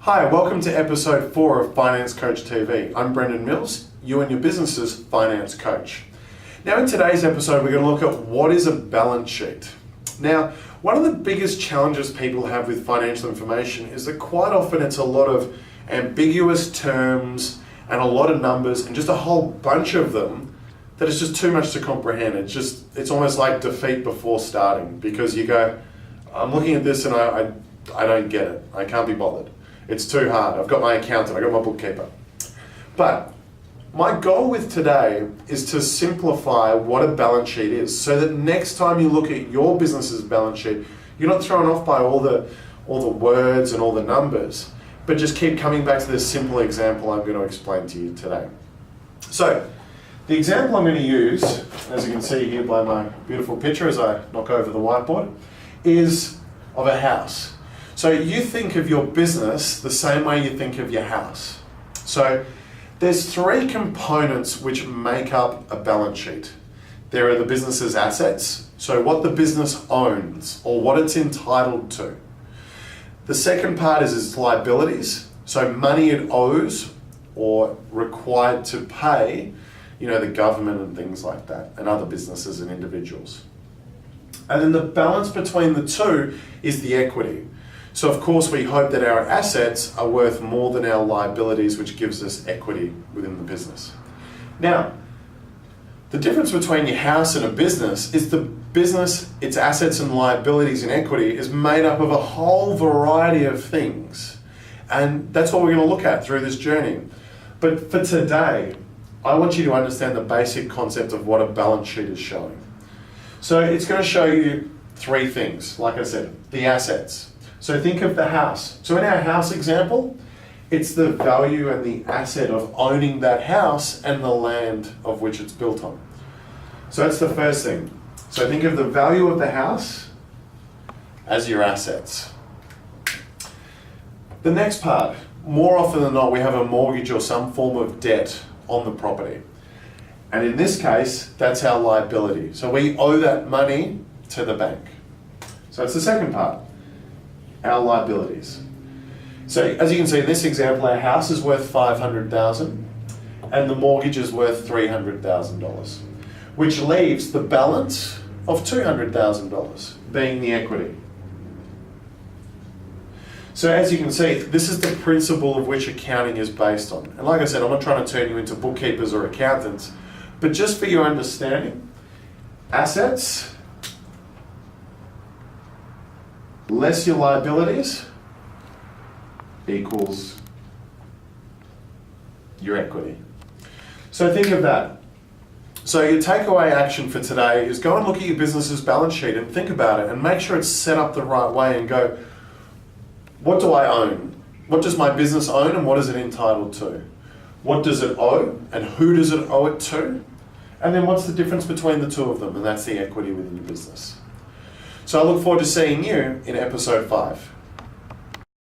Hi, welcome to episode 4 of Finance Coach TV. I'm Brendan Mills, you and your business's finance coach. Now in today's episode, we're going to look at what is a balance sheet. Now, one of the biggest challenges people have with financial information is that quite often it's a lot of ambiguous terms and a lot of numbers and just a whole bunch of them that is just too much to comprehend. It's almost like defeat before starting, because you go, I'm looking at this and I don't get it. I can't be bothered. It's too hard. I've got my accountant, I've got my bookkeeper. But my goal with today is to simplify what a balance sheet is, so that next time you look at your business's balance sheet, you're not thrown off by all the words and all the numbers, but just keep coming back to this simple example I'm going to explain to you today. So, the example I'm going to use, as you can see here by my beautiful picture as I knock over the whiteboard, is of a house. So you think of your business the same way you think of your house. So there's 3 components which make up a balance sheet. There are the business's assets, so what the business owns or what it's entitled to. The second part is its liabilities, so money it owes or required to pay, the government and things like that, and other businesses and individuals. And then the balance between the two is the equity. So of course we hope that our assets are worth more than our liabilities, which gives us equity within the business. Now, the difference between your house and a business is the business, its assets and liabilities and equity is made up of a whole variety of things. And that's what we're going to look at through this journey. But for today, I want you to understand the basic concept of what a balance sheet is showing. So it's going to show you 3 things, like I said, the assets. So think of the house. So in our house example, it's the value and the asset of owning that house and the land of which it's built on. So that's the first thing. So think of the value of the house as your assets. The next part, more often than not, we have a mortgage or some form of debt on the property. And in this case, that's our liability. So we owe that money to the bank. So that's the second part. Our liabilities. So as you can see in this example, our house is worth $500,000 and the mortgage is worth $300,000, which leaves the balance of $200,000 being the equity. So as you can see, this is the principle of which accounting is based on. And like I said, I'm not trying to turn you into bookkeepers or accountants, but just for your understanding, assets less your liabilities equals your equity. So think of that. So your takeaway action for today is go and look at your business's balance sheet and think about it and make sure it's set up the right way and go, what do I own? What does my business own and what is it entitled to? What does it owe and who does it owe it to? And then what's the difference between the two of them? And that's the equity within your business. So I look forward to seeing you in episode 5.